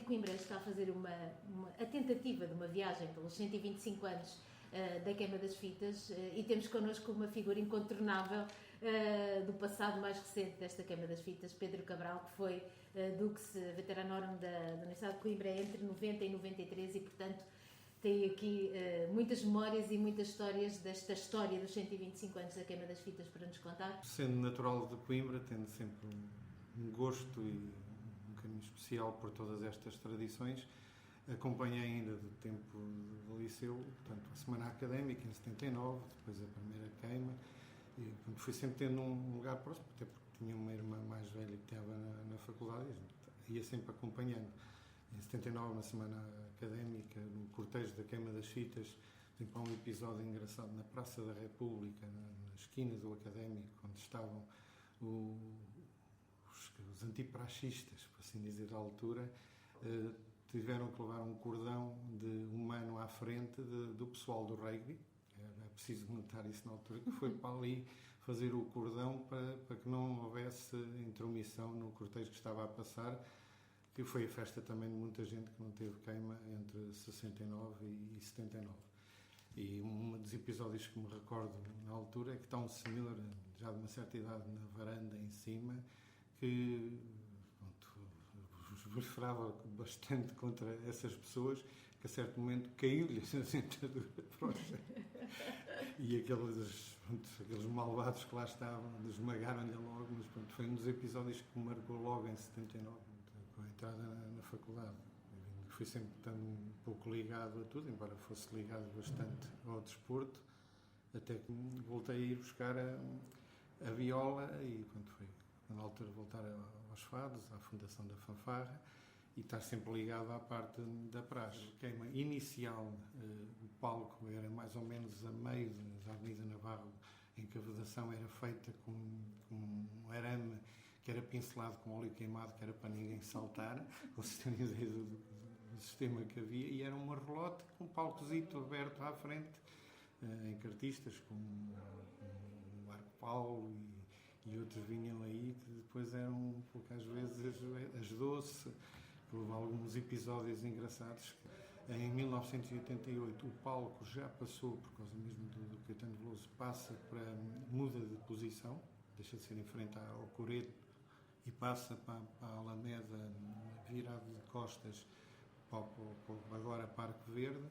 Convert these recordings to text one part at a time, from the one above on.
de Coimbra está a fazer a tentativa de uma viagem pelos 125 anos da Queima das Fitas, e temos connosco uma figura incontornável do passado mais recente desta Queima das Fitas, Pedro Cabral, que foi Dux Veteranorum da Universidade de Coimbra entre 90 e 93 e, portanto, tem aqui muitas memórias e muitas histórias desta história dos 125 anos da Queima das Fitas para nos contar. Sendo natural de Coimbra, tendo sempre um gosto e um carinho especial por todas estas tradições, acompanhei ainda do tempo do liceu, portanto, a Semana Académica em 79, depois a primeira queima, e portanto, fui sempre tendo um lugar próximo, até porque tinha uma irmã mais velha que estava na faculdade, e ia sempre acompanhando. Em 79, na Semana Académica, no cortejo da Queima das Fitas, tem um episódio engraçado na Praça da República, na esquina do Académico, onde estavam os antipraxistas, por assim dizer, da altura, tiveram que levar um cordão de humano à frente do pessoal do rugby. É preciso notar isso na altura, que foi para ali fazer o cordão para que não houvesse intromissão no cortejo que estava a passar, que foi a festa também de muita gente que não teve queima entre 69 e 79. E um dos episódios que me recordo na altura é que está um senhor, já de uma certa idade, na varanda em cima, que vociferava bastante contra essas pessoas, que a certo momento caiu-lhes a dentadura e aqueles malvados que lá estavam esmagaram-lhe logo, mas pronto, foi um dos episódios que me marcou logo em 79, com a entrada na faculdade. Fui sempre um pouco ligado a tudo, embora fosse ligado bastante ao desporto, até que voltei a ir buscar a viola e na altura voltar aos fados, à fundação da fanfarra, e estar sempre ligado à parte da praxe. A queima inicial, o palco era mais ou menos a meio da Avenida Navarro, em que a vedação era feita com um arame que era pincelado com óleo queimado, que era para ninguém saltar, vocês têm ideia do sistema que havia, e era uma relote com um palcozito aberto à frente, em cartistas, com um Marco Paulo e outros vinham aí, que depois eram um pouco às vezes as doce. Houve alguns episódios engraçados. Em 1988 o palco já passou, por causa mesmo do Caetano Veloso, passa para muda de posição, deixa de ser em frente ao Coreto e passa para a Alameda, virado de costas para agora Parque Verde,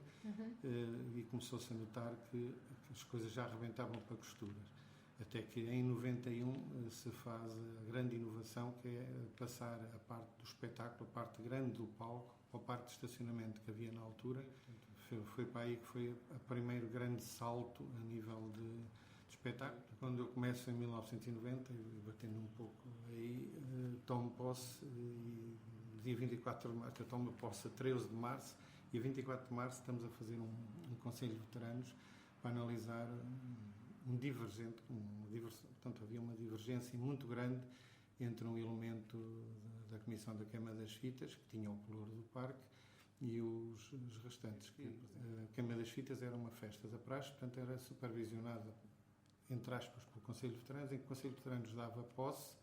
e começou-se a notar que as coisas já arrebentavam para costuras. Até que em 91 se faz a grande inovação, que é passar a parte do espetáculo, a parte grande do palco, para a parte de estacionamento que havia na altura. Foi para aí que foi o primeiro grande salto a nível de espetáculo. Quando eu começo em 1990, batendo um pouco aí, tomo posse, e dia 24 de março, eu tomo posse a 13 de março, e a 24 de março estamos a fazer um Conselho de Veteranos para analisar portanto, havia uma divergência muito grande entre um elemento da Comissão da Queima das Fitas, que tinha o pelouro do parque, e os restantes. A Queima das Fitas era uma festa da praxe, portanto era supervisionada, entre aspas, pelo Conselho de Veteranos, em que o Conselho de Veteranos dava posse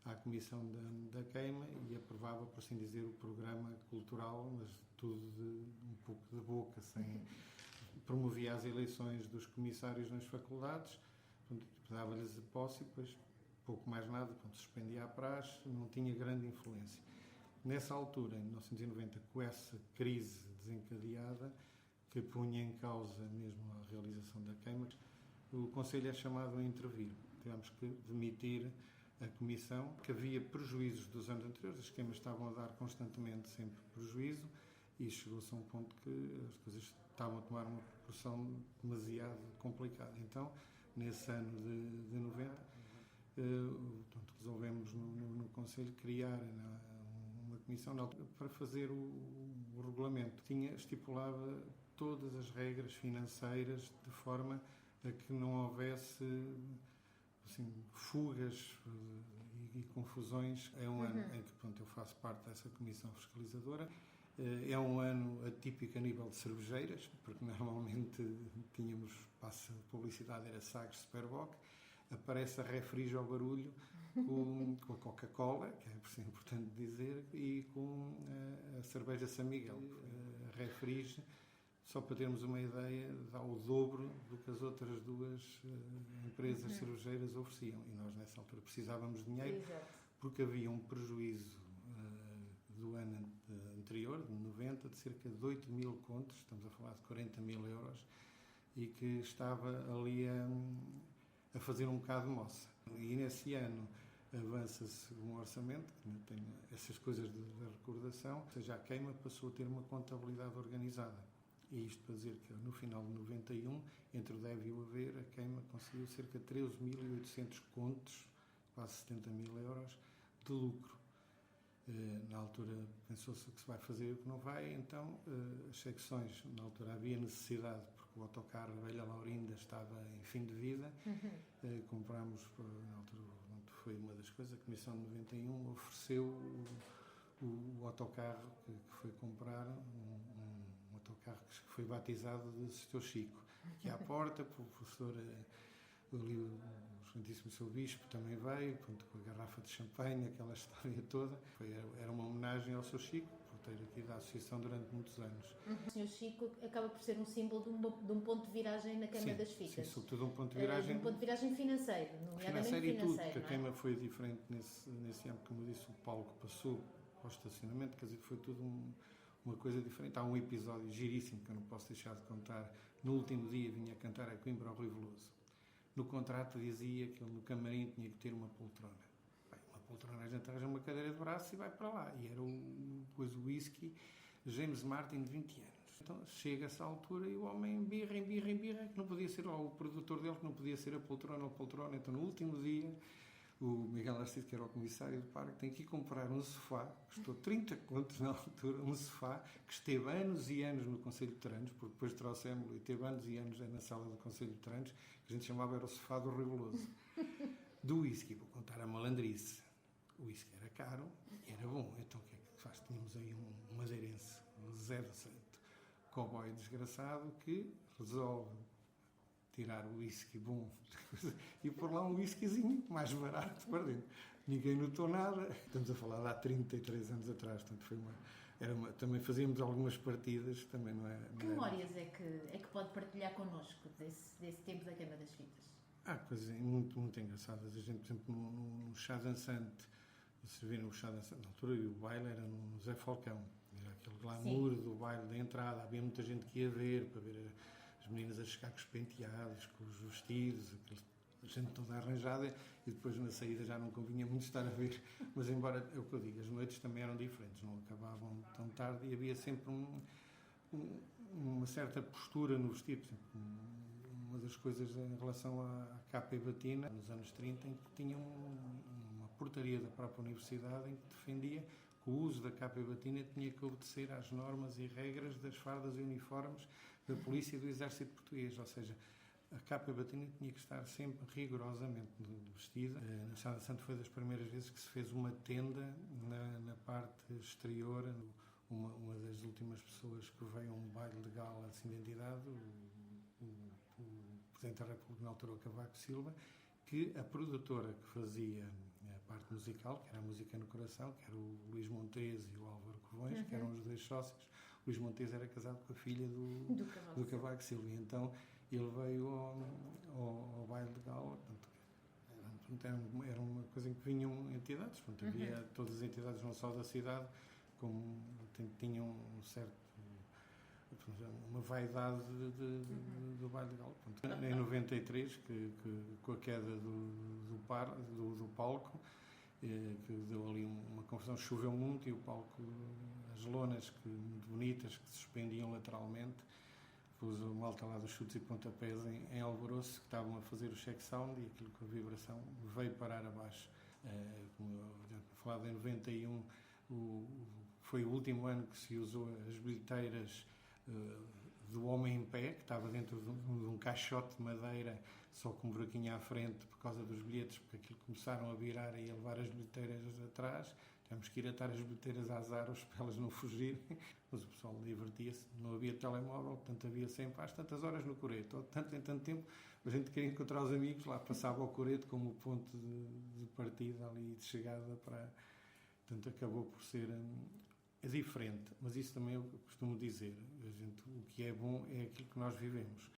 à Comissão da Queima e aprovava, por assim dizer, o programa cultural, mas tudo um pouco de boca, sem... promovia as eleições dos comissários nas faculdades, dava-lhes a posse e depois pouco mais nada, suspendia a praxe, não tinha grande influência. Nessa altura, em 1990, com essa crise desencadeada, que punha em causa mesmo a realização da queima, o Conselho é chamado a intervir. Tivemos que demitir a Comissão, que havia prejuízos dos anos anteriores, as queimas estavam a dar constantemente sempre prejuízo, e chegou-se a um ponto que as coisas estavam a tomar uma proporção demasiado complicada. Então, nesse ano de 90, resolvemos no Conselho criar uma comissão para fazer o regulamento. Estipulava todas as regras financeiras de forma a que não houvesse fugas e confusões. É um ano em que eu faço parte dessa comissão fiscalizadora. É um ano atípico a nível de cervejeiras, porque normalmente tínhamos, passa de publicidade, era Sagres, Superboc. aparece a Refrijo ao barulho com a Coca-Cola, que é importante dizer, e com a cerveja São Miguel. A Refrijo, só para termos uma ideia, dá o dobro do que as outras duas empresas cervejeiras ofereciam. E nós, nessa altura, precisávamos de dinheiro. Exato. Porque havia um prejuízo do ano anterior, de 90, de cerca de 8 mil contos, estamos a falar de 40 mil euros, e que estava ali a fazer um bocado de moça. E nesse ano avança-se um orçamento, que não tem essas coisas da recordação, ou seja, a queima passou a ter uma contabilidade organizada. E isto para dizer que no final de 91, entre o deve e o haver, a queima conseguiu cerca de 13.800 contos, quase 70 mil euros, de lucro. Na altura pensou-se o que se vai fazer e o que não vai, então as secções, na altura havia necessidade, porque o autocarro Velha Laurinda estava em fim de vida, comprámos, na altura foi uma das coisas, a Comissão de 91 ofereceu o autocarro que foi comprar, um autocarro que foi batizado de Sr. Chico, que à porta, o professor ali, o Santíssimo Seu Bispo também veio, pronto, com a garrafa de champanhe, aquela história toda. Era uma homenagem ao Sr. Chico, por ter aqui da associação durante muitos anos. O Sr. Chico acaba por ser um símbolo de um ponto de viragem na queima das fitas. Sim, sobretudo um ponto de viragem. Um ponto de viragem financeiro, nomeadamente financeiro. E tudo, porque a queima foi diferente nesse ano, como eu disse, o palco passou ao estacionamento, quer dizer que foi tudo uma coisa diferente. Há um episódio giríssimo que eu não posso deixar de contar. No último dia vinha cantar a Coimbra ao Rui Veloso. No contrato dizia que ele no camarim tinha que ter uma poltrona. Bem, uma poltrona, a gente arranja uma cadeira de braço e vai para lá. E era o whisky James Martin de 20 anos. Então chega-se à altura e o homem embirra, que não podia ser, o produtor dele, que não podia ser a poltrona. Então no último dia, o Miguel Arcido, que era o comissário do parque, tem que ir comprar um sofá, custou 30 contos na altura, um sofá que esteve anos e anos no Conselho de Teranos, porque depois trouxemos-lo e teve anos e anos na sala do Conselho de Teranos, que a gente chamava era o sofá do Rui Veloso. Do whisky, vou contar a malandrice. O whisky era caro e era bom, então o que é que faz? Tínhamos aí um madeirense, um Zé do Santo, cowboy desgraçado, que resolve tirar o whisky bom e pôr lá um whiskyzinho mais barato para dentro. Ninguém notou nada. Estamos a falar de há 33 anos atrás, portanto também fazíamos algumas partidas, também não é... Que memórias é que pode partilhar connosco desse tempo da queima das fitas? Há coisas muito, muito engraçadas. A gente, por exemplo, no chá dançante, vocês viram o chá dançante, na altura o baile era no Zé Falcão, era aquele glamour do baile da entrada, havia muita gente que ia ver, para ver as meninas a chegar com os penteados, com os vestidos, a gente toda arranjada, e depois na saída já não convinha muito estar a ver. Mas embora, é o que eu digo, as noites também eram diferentes, não acabavam tão tarde e havia sempre uma certa postura no vestido. Uma das coisas em relação à capa e batina, nos anos 30, em que tinha uma portaria da própria universidade em que defendia que o uso da capa e batina tinha que obedecer às normas e regras das fardas e uniformes da polícia e do exército português, ou seja, a capa e batina tinha que estar sempre rigorosamente vestida. Na Sala de Santo foi das primeiras vezes que se fez uma tenda na parte exterior. Uma das últimas pessoas que veio a um baile de gala de identidade, o Presidente da República, na altura, o Cavaco Silva, que a produtora que fazia a parte musical, que era a Música no Coração, que era o Luís Montes e o Álvaro Covões, que eram os dois sócios. O Luís Montes era casado com a filha do Cavaco Silva, e então ele veio ao baile de gala. Portanto, era uma coisa em que vinham entidades. Portanto, havia todas as entidades, não só da cidade, como tinham um certo... uma vaidade do baile de gala. Portanto, em 93, com a queda do palco, que deu ali uma confusão, choveu muito e o palco, as lonas muito bonitas que se suspendiam lateralmente, pus a malta lá dos chutes e pontapés em alvoroço, que estavam a fazer o check sound, e aquilo com a vibração veio parar abaixo. Como eu falava, em 91 foi o último ano que se usou as bilheteiras do homem em pé, que estava dentro de um caixote de madeira, só com um buraquinho à frente por causa dos bilhetes, porque aquilo começaram a virar e a levar as bilheteiras atrás, Tivemos que ir atar as bilheteiras às árvores para elas não fugirem, mas o pessoal divertia-se, não havia telemóvel, portanto havia sempre às tantas horas no Coreto, ou de tanto em tanto tempo, a gente queria encontrar os amigos, lá passava ao Coreto como o ponto de partida ali, de chegada para... Portanto, acabou por ser diferente, mas isso também eu costumo dizer, o que é bom é aquilo que nós vivemos.